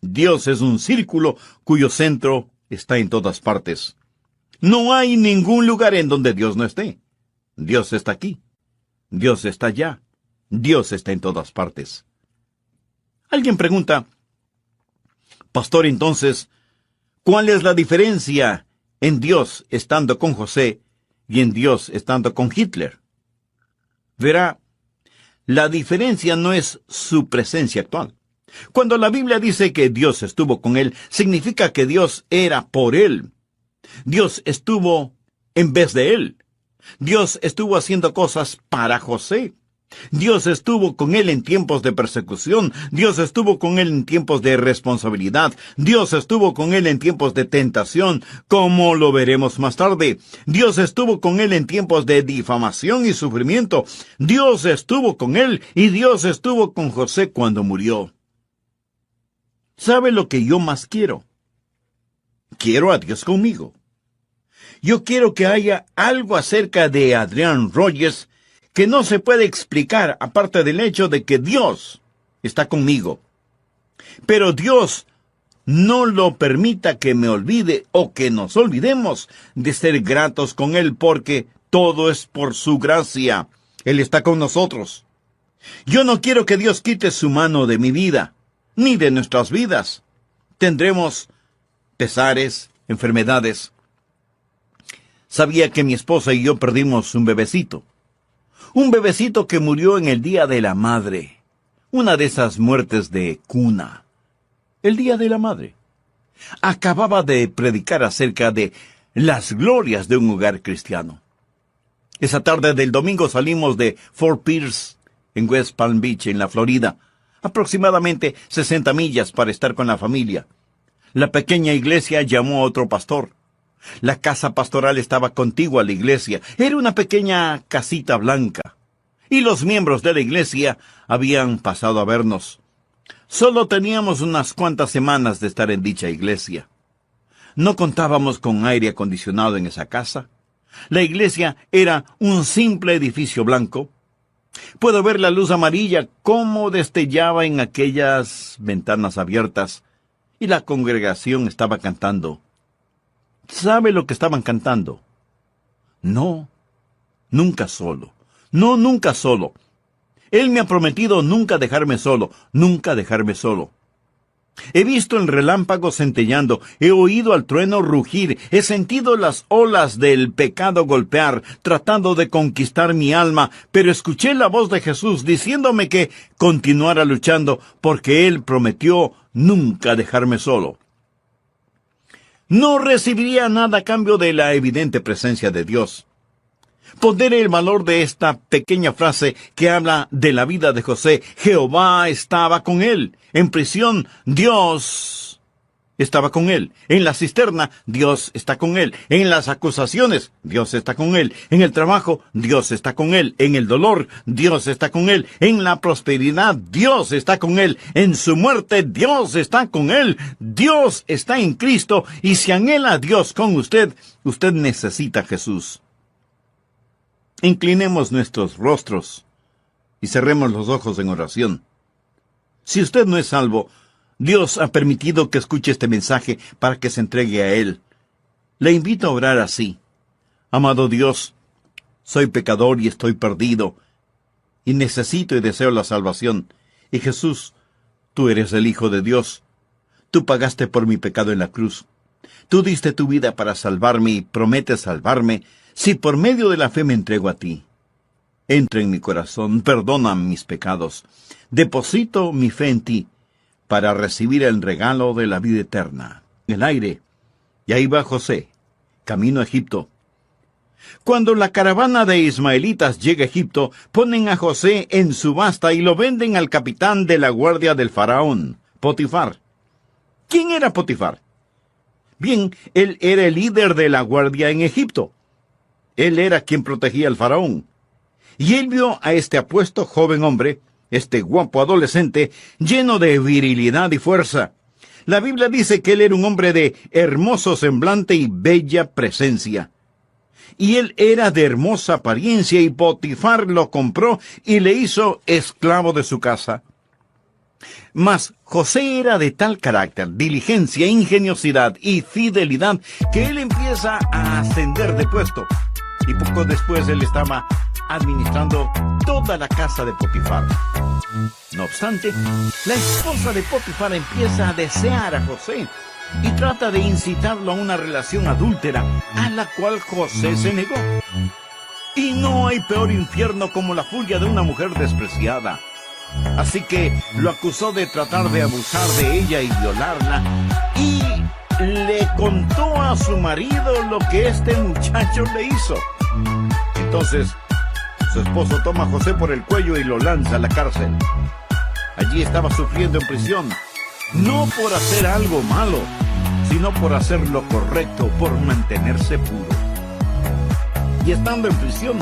A: Dios es un círculo cuyo centro está en todas partes. No hay ningún lugar en donde Dios no esté. Dios está aquí. Dios está allá. Dios está en todas partes. Alguien pregunta, Pastor, entonces, ¿cuál es la diferencia en Dios estando con José y en Dios estando con Hitler? Verá, la diferencia no es su presencia actual. Cuando la Biblia dice que Dios estuvo con él, significa que Dios era por él. Dios estuvo en vez de él. Dios estuvo haciendo cosas para José. Dios estuvo con él en tiempos de persecución. Dios estuvo con él en tiempos de responsabilidad. Dios estuvo con él en tiempos de tentación, como lo veremos más tarde. Dios estuvo con él en tiempos de difamación y sufrimiento. Dios estuvo con él y Dios estuvo con José cuando murió. ¿Sabe lo que yo más quiero? Quiero a Dios conmigo. Yo quiero que haya algo acerca de Adrian Rogers que no se puede explicar aparte del hecho de que Dios está conmigo. Pero Dios no lo permita que me olvide o que nos olvidemos de ser gratos con Él, porque todo es por su gracia. Él está con nosotros. Yo no quiero que Dios quite su mano de mi vida, ni de nuestras vidas. Tendremos pesares, enfermedades. Sabía que mi esposa y yo perdimos un bebecito. Un bebecito que murió en el Día de la Madre. Una de esas muertes de cuna. El Día de la Madre. Acababa de predicar acerca de las glorias de un hogar cristiano. Esa tarde del domingo salimos de Fort Pierce, en West Palm Beach, en la Florida. Aproximadamente 60 millas para estar con la familia. La pequeña iglesia llamó a otro pastor. La casa pastoral estaba contigua a la iglesia. Era una pequeña casita blanca. Y los miembros de la iglesia habían pasado a vernos. Solo teníamos unas cuantas semanas de estar en dicha iglesia. No contábamos con aire acondicionado en esa casa. La iglesia era un simple edificio blanco. Puedo ver la luz amarilla cómo destellaba en aquellas ventanas abiertas. Y la congregación estaba cantando. ¿Sabe lo que estaban cantando? No, nunca solo. No, nunca solo. Él me ha prometido nunca dejarme solo, nunca dejarme solo. He visto el relámpago centellando, he oído al trueno rugir, he sentido las olas del pecado golpear, tratando de conquistar mi alma, pero escuché la voz de Jesús diciéndome que continuara luchando, porque Él prometió nunca dejarme solo. No recibiría nada a cambio de la evidente presencia de Dios. Pondré el valor de esta pequeña frase que habla de la vida de José. Jehová estaba con él. En prisión, Dios estaba con él. En la cisterna, Dios está con él. En las acusaciones, Dios está con él. En el trabajo, Dios está con él. En el dolor, Dios está con él. En la prosperidad, Dios está con él. En su muerte, Dios está con él. Dios está en Cristo. Y si anhela a Dios con usted, usted necesita a Jesús. Inclinemos nuestros rostros y cerremos los ojos en oración. Si usted no es salvo, Dios ha permitido que escuche este mensaje para que se entregue a Él. Le invito a orar así. Amado Dios, soy pecador y estoy perdido, y necesito y deseo la salvación. Y Jesús, tú eres el Hijo de Dios. Tú pagaste por mi pecado en la cruz. Tú diste tu vida para salvarme y prometes salvarme si por medio de la fe me entrego a ti. Entra en mi corazón, perdona mis pecados. Deposito mi fe en ti para recibir el regalo de la vida eterna. El aire. Y ahí va José, camino a Egipto. Cuando la caravana de ismaelitas llega a Egipto, ponen a José en subasta y lo venden al capitán de la guardia del faraón, Potifar. ¿Quién era Potifar? Bien, él era el líder de la guardia en Egipto. Él era quien protegía al faraón. Y él vio a este apuesto joven hombre, este guapo adolescente, lleno de virilidad y fuerza. La Biblia dice que él era un hombre de hermoso semblante y bella presencia. Y él era de hermosa apariencia, y Potifar lo compró y le hizo esclavo de su casa. Mas José era de tal carácter, diligencia, ingeniosidad y fidelidad, que él empieza a ascender de puesto. Y poco después él estaba administrando toda la casa de Potifar. No obstante, la esposa de Potifar empieza a desear a José y trata de incitarlo a una relación adúltera, a la cual José se negó. Y no hay peor infierno como la furia de una mujer despreciada. Así que lo acusó de tratar de abusar de ella y violarla, y le contó a su marido lo que este muchacho le hizo. Entonces, Su esposo toma a José por el cuello y lo lanza a la cárcel. Allí estaba sufriendo en prisión, no por hacer algo malo, sino por hacer lo correcto, por mantenerse puro. Y estando en prisión,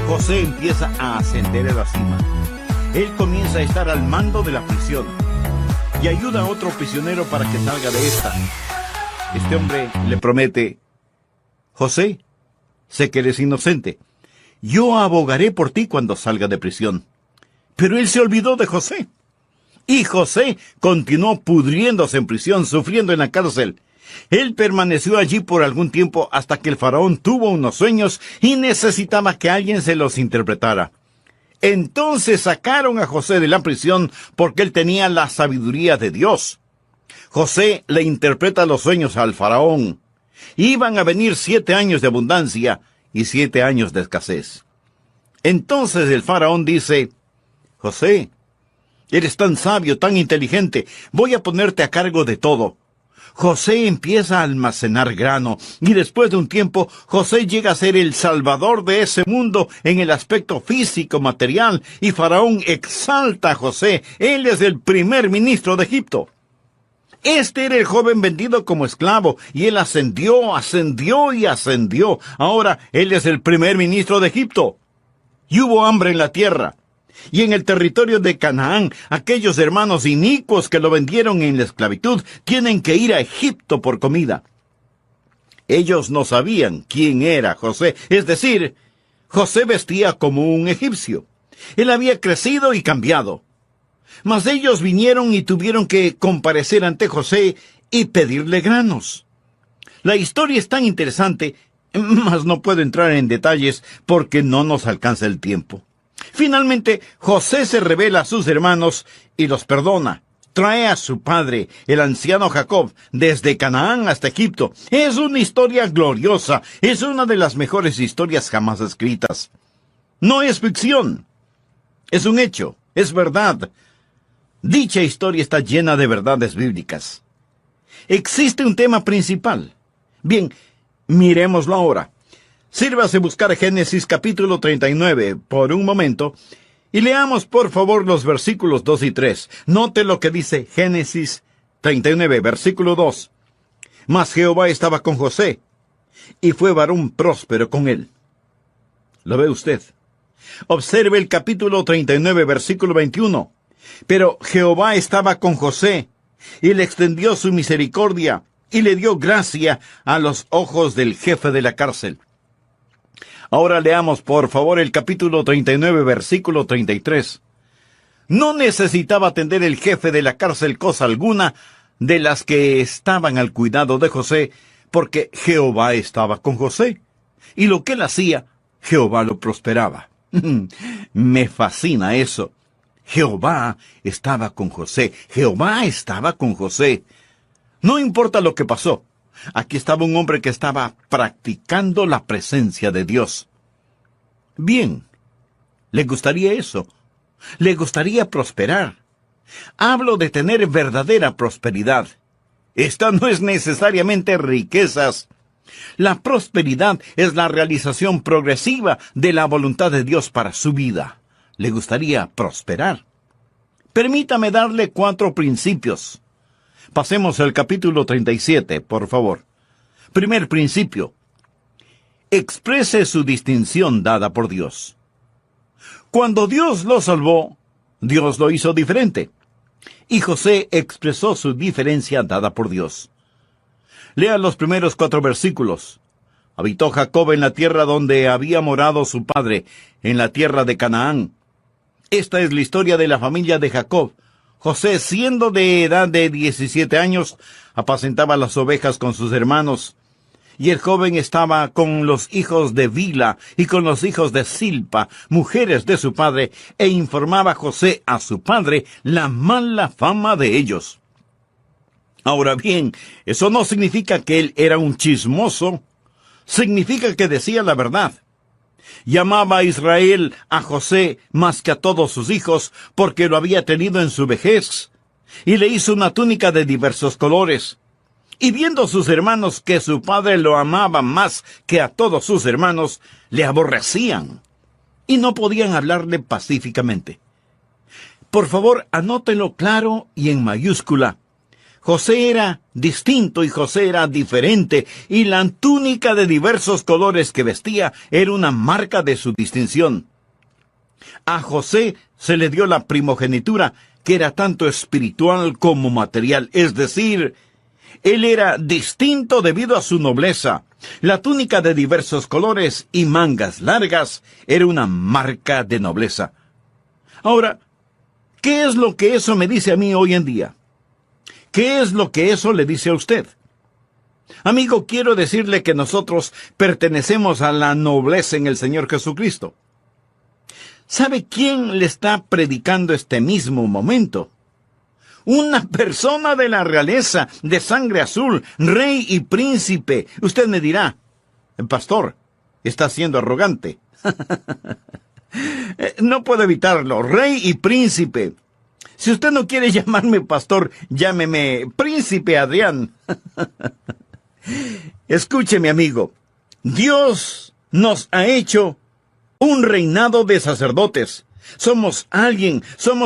A: José empieza a ascender a la cima. Él comienza a estar al mando de la prisión y ayuda a otro prisionero para que salga de esta. Este hombre le promete: José, sé que eres inocente. Yo abogaré por ti cuando salga de prisión. Pero él se olvidó de José. Y José continuó pudriéndose en prisión, sufriendo en la cárcel. Él permaneció allí por algún tiempo hasta que el faraón tuvo unos sueños y necesitaba que alguien se los interpretara. Entonces sacaron a José de la prisión porque él tenía la sabiduría de Dios. José le interpreta los sueños al faraón. Iban a venir 7 años de abundancia y 7 años de escasez. Entonces el faraón dice: José, eres tan sabio, tan inteligente, voy a ponerte a cargo de todo. José empieza a almacenar grano, y después de un tiempo, José llega a ser el salvador de ese mundo en el aspecto físico, material, y Faraón exalta a José. Él es el primer ministro de Egipto. Este era el joven vendido como esclavo, y él ascendió. Ahora él es el primer ministro de Egipto. Y hubo hambre en la tierra. Y en el territorio de Canaán, aquellos hermanos inicuos que lo vendieron en la esclavitud tienen que ir a Egipto por comida. Ellos no sabían quién era José, es decir, José vestía como un egipcio. Él había crecido y cambiado. Mas ellos vinieron y tuvieron que comparecer ante José y pedirle granos. La historia es tan interesante, mas no puedo entrar en detalles porque no nos alcanza el tiempo. Finalmente, José se revela a sus hermanos y los perdona. Trae a su padre, el anciano Jacob, desde Canaán hasta Egipto. Es una historia gloriosa. Es una de las mejores historias jamás escritas. No es ficción. Es un hecho. Es verdad. Dicha historia está llena de verdades bíblicas. Existe un tema principal. Bien, miremoslo ahora. Sírvase buscar Génesis capítulo 39 por un momento y leamos por favor los versículos 2 y 3. Note lo que dice Génesis 39, versículo 2. Mas Jehová estaba con José, y fue varón próspero con él. ¿Lo ve usted? Observe el capítulo 39, versículo 21. Pero Jehová estaba con José, y le extendió su misericordia, y le dio gracia a los ojos del jefe de la cárcel. Ahora leamos, por favor, el capítulo 39, versículo 33. No necesitaba atender el jefe de la cárcel cosa alguna de las que estaban al cuidado de José, porque Jehová estaba con José. Y lo que él hacía, Jehová lo prosperaba. Me fascina eso. Jehová estaba con José. Jehová estaba con José. No importa lo que pasó. Aquí estaba un hombre que estaba practicando la presencia de Dios. Bien, ¿le gustaría eso? ¿Le gustaría prosperar? Hablo de tener verdadera prosperidad. Esta no es necesariamente riquezas. La prosperidad es la realización progresiva de la voluntad de Dios para su vida. ¿Le gustaría prosperar? Permítame darle 4 principios. Pasemos al capítulo 37, por favor. Primer principio. Exprese su distinción dada por Dios. Cuando Dios lo salvó, Dios lo hizo diferente. Y José expresó su diferencia dada por Dios. Lea los primeros 4 versículos. Habitó Jacob en la tierra donde había morado su padre, en la tierra de Canaán. Esta es la historia de la familia de Jacob. José, siendo de edad de 17 años, apacentaba las ovejas con sus hermanos, y el joven estaba con los hijos de Bila y con los hijos de Silpa, mujeres de su padre, e informaba José a su padre la mala fama de ellos. Ahora bien, eso no significa que él era un chismoso, significa que decía la verdad. Llamaba a Israel a José más que a todos sus hijos, porque lo había tenido en su vejez, y le hizo una túnica de diversos colores. Y viendo sus hermanos que su padre lo amaba más que a todos sus hermanos, le aborrecían. y no podían hablarle pacíficamente. Por favor, anótelo claro y en mayúscula. José era distinto y José era diferente, y la túnica de diversos colores que vestía era una marca de su distinción. A José se le dio la primogenitura, que era tanto espiritual como material, es decir, él era distinto debido a su nobleza. La túnica de diversos colores y mangas largas era una marca de nobleza. Ahora, ¿qué es lo que eso me dice a mí hoy en día? ¿Qué es lo que eso le dice a usted? Amigo, quiero decirle que nosotros pertenecemos a la nobleza en el Señor Jesucristo. ¿Sabe quién le está predicando este mismo momento? Una persona de la realeza, de sangre azul, rey y príncipe. Usted me dirá, pastor, está siendo arrogante. No puedo evitarlo, rey y príncipe. Si usted no quiere llamarme pastor, llámeme príncipe Adrián. Escúcheme, amigo. Dios nos ha hecho un reinado de sacerdotes. Somos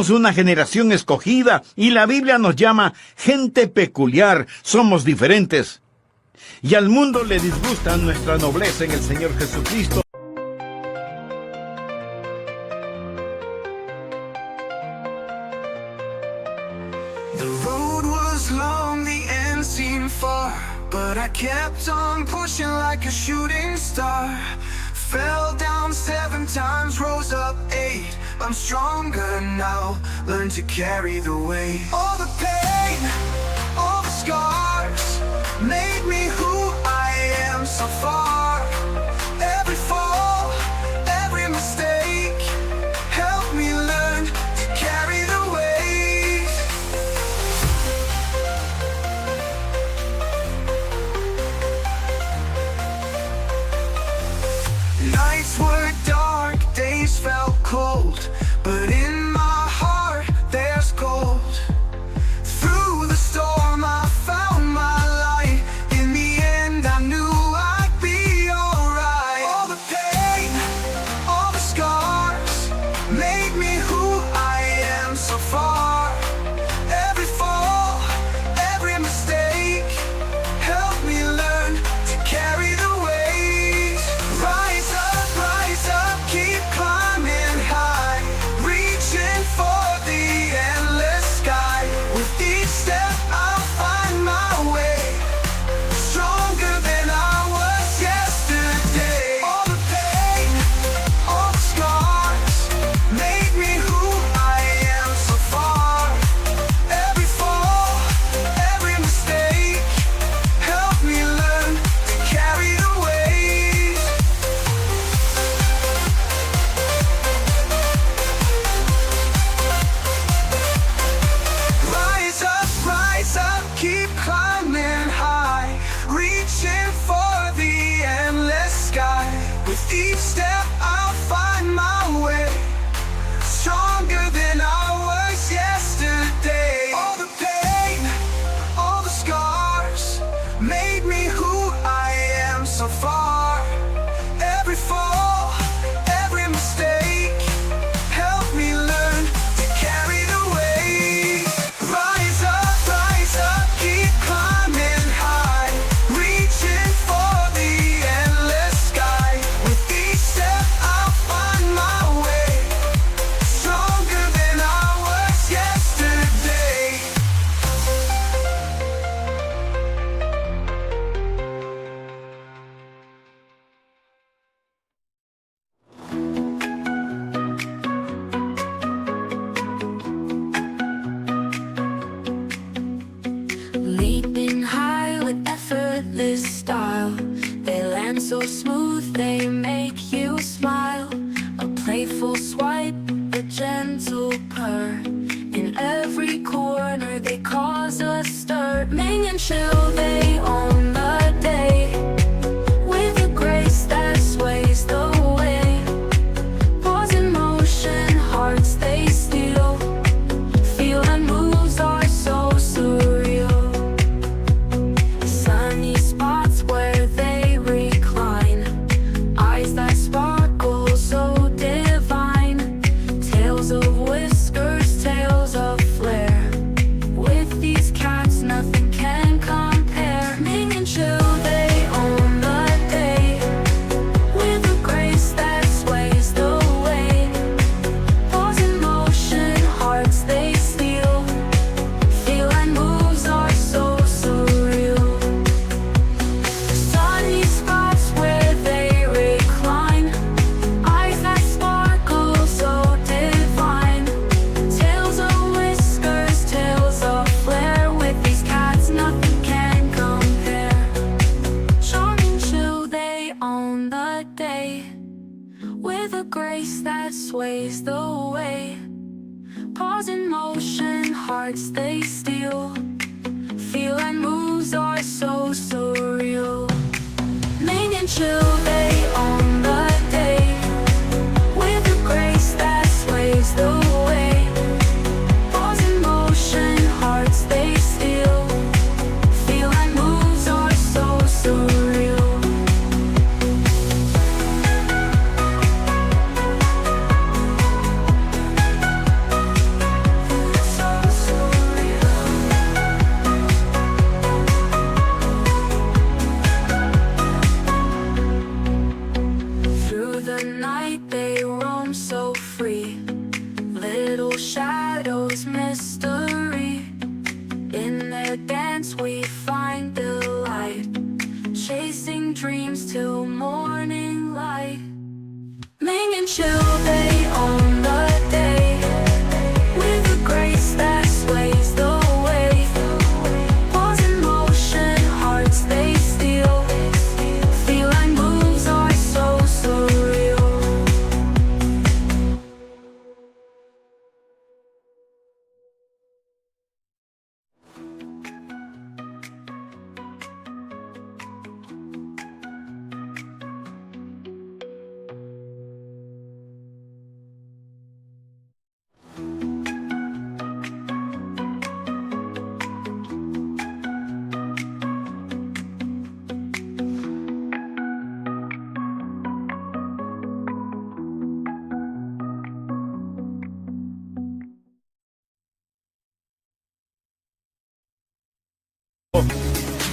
A: una generación escogida, y la Biblia nos llama gente peculiar. Somos diferentes. Y al mundo le disgusta nuestra nobleza en el Señor Jesucristo.
B: The road was long, the end seemed far, but I kept on pushing like a shooting star. Fell down 7 times, rose up 8. I'm stronger now, learn to carry the weight. All the pain, all the scars, made me who I am so far. Every fall, every mistake, helped me learn to carry the weight. Nights were dark, days felt cold, but in my heart there's gold. Through the storm I found my light. In the end I knew I'd be alright. All the pain, all the scars, made me who I am so far. Every fall, every mistake, helped me learn to carry the weight. Rise up, keep climbing high, reaching for the endless sky. With each step I'll find my way, stronger than I was yesterday. All the pain, all the scars, made me who I am so far. Every fall, every mistake, helped me learn to carry the weight. Rise up, keep climbing high, reaching for the endless sky. With each step I'll find my way, stronger than I was yesterday. All the pain, all the scars, made me who I am so far. Every fall, every mistake, helped me learn to carry the weight. Rise up, keep climbing high, reaching for the endless sky. With each step I'll find my way, stronger than I was yesterday.
C: Leaping high with effortless style, they land so smooth they make you smile. A playful swipe, a gentle purr, in every corner they cause a stir. Ming and chill, they own the day, with a grace that sways the way. Pause in motion, hearts they steal, feel and moves are so surreal. Sunny spots where they recline, eyes that sparkle so divine. grace that sways the way. Pause in motion, hearts they steal. Feel and moves are so surreal. Ming and chill, they own the day. With a grace that sways the way. Pause in motion, hearts they steal. Feel and moves are so surreal. Shadows, mystery. In their dance we find delight, chasing dreams till morning light. Ming and chill, they own the day. With a grace that sways the way. Pause in motion, hearts they steal. Feel and moves are so surreal.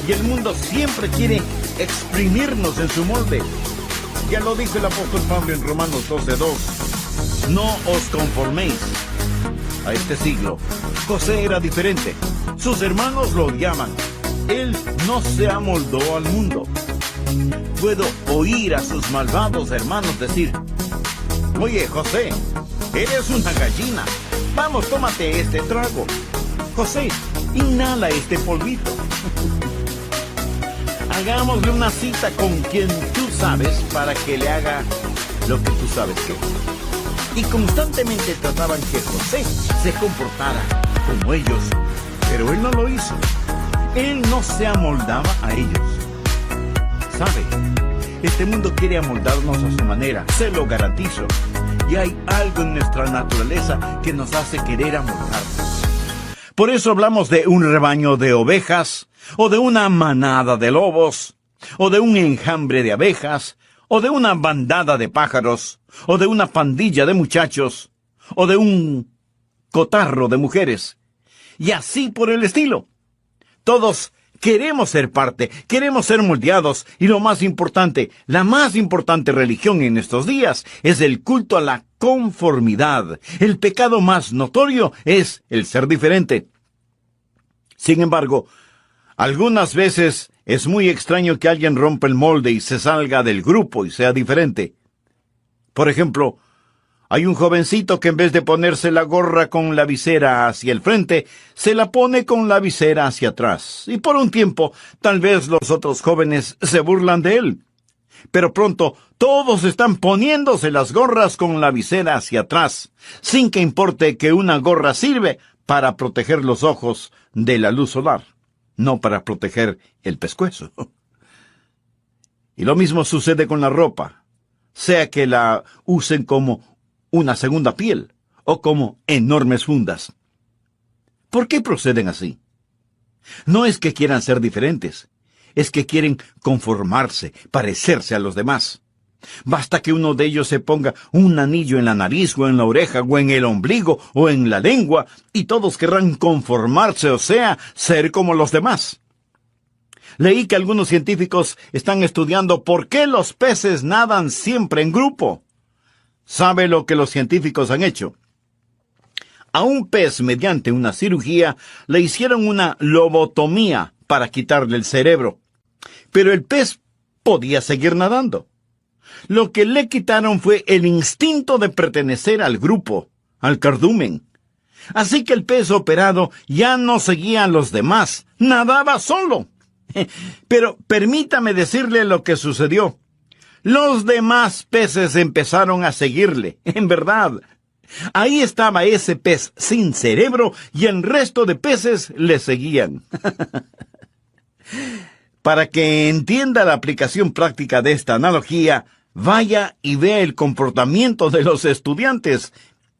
A: Y el mundo siempre quiere exprimirnos en su molde. Ya lo dice el apóstol Pablo en Romanos 12:2. No os conforméis a este siglo. José era diferente. Sus hermanos lo odiaban. Él no se amoldó al mundo. Puedo oír a sus malvados hermanos decir: oye, José, eres una gallina. Vamos, tómate este trago. José, inhala este polvito. Hagámosle una cita con quien tú sabes para que le haga lo que tú sabes que. Y constantemente trataban que José se comportara como ellos, pero él no lo hizo. Él no se amoldaba a ellos. ¿Sabe? Este mundo quiere amoldarnos a su manera, se lo garantizo. Y hay algo en nuestra naturaleza que nos hace querer amoldarnos. Por eso hablamos de un rebaño de ovejas, o de una manada de lobos, o de un enjambre de abejas, o de una bandada de pájaros, o de una pandilla de muchachos, o de un cotarro de mujeres, y así por el estilo. Todos queremos ser parte, queremos ser moldeados, y lo más importante, la más importante religión en estos días es el culto a la conformidad. El pecado más notorio es el ser diferente. Sin embargo, algunas veces es muy extraño que alguien rompa el molde y se salga del grupo y sea diferente. Por ejemplo, hay un jovencito que en vez de ponerse la gorra con la visera hacia el frente, se la pone con la visera hacia atrás. Y por un tiempo, tal vez los otros jóvenes se burlan de él. Pero pronto, todos están poniéndose las gorras con la visera hacia atrás, sin que importe que una gorra sirve para proteger los ojos de la luz solar, no para proteger el pescuezo. Y lo mismo sucede con la ropa, sea que la usen como una segunda piel o como enormes fundas. ¿Por qué proceden así? No es que quieran ser diferentes, es que quieren conformarse, parecerse a los demás. Basta que uno de ellos se ponga un anillo en la nariz o en la oreja o en el ombligo o en la lengua y todos querrán conformarse, o sea, ser como los demás. Leí que algunos científicos están estudiando por qué los peces nadan siempre en grupo. ¿Sabe lo que los científicos han hecho? A un pez, mediante una cirugía, le hicieron una lobotomía para quitarle el cerebro. Pero el pez podía seguir nadando. Lo que le quitaron fue el instinto de pertenecer al grupo, al cardumen. Así que el pez operado ya no seguía a los demás, nadaba solo. Pero permítame decirle lo que sucedió. Los demás peces empezaron a seguirle. En verdad, ahí estaba ese pez sin cerebro y el resto de peces le seguían. Para que entienda la aplicación práctica de esta analogía, vaya y vea el comportamiento de los estudiantes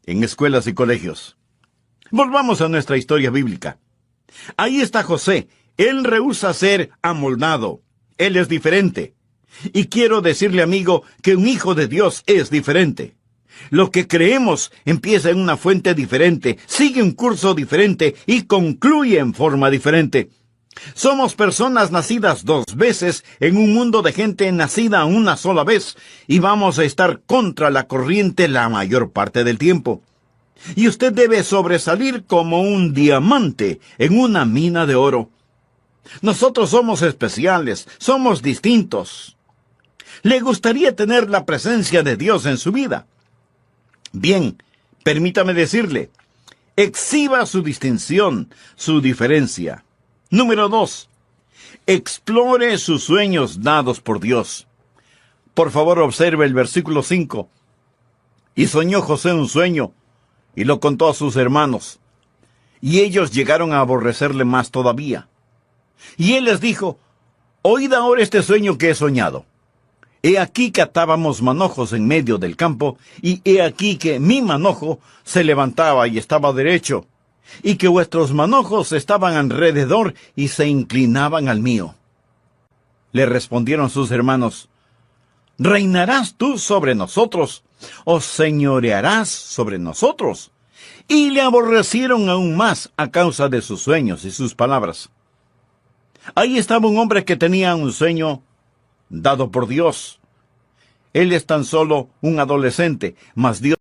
A: en escuelas y colegios. Volvamos a nuestra historia bíblica. Ahí está José. Él rehúsa ser amoldado. Él es diferente. Y quiero decirle, amigo, que un hijo de Dios es diferente. Lo que creemos empieza en una fuente diferente, sigue un curso diferente y concluye en forma diferente. Somos personas nacidas 2 veces en un mundo de gente nacida una sola vez y vamos a estar contra la corriente la mayor parte del tiempo. Y usted debe sobresalir como un diamante en una mina de oro. Nosotros somos especiales, somos distintos. ¿Le gustaría tener la presencia de Dios en su vida? Bien, permítame decirle, exhiba su distinción, su diferencia. Número 2, explore sus sueños dados por Dios. Por favor, observe el versículo 5. Y soñó José un sueño, y lo contó a sus hermanos. Y ellos llegaron a aborrecerle más todavía. Y él les dijo, oíd ahora este sueño que he soñado. He aquí que atábamos manojos en medio del campo, y he aquí que mi manojo se levantaba y estaba derecho, y que vuestros manojos estaban alrededor y se inclinaban al mío. Le respondieron sus hermanos, ¿reinarás tú sobre nosotros, o señorearás sobre nosotros? Y le aborrecieron aún más a causa de sus sueños y sus palabras. Ahí estaba un hombre que tenía un sueño dado por Dios. Él es tan solo un adolescente, mas Dios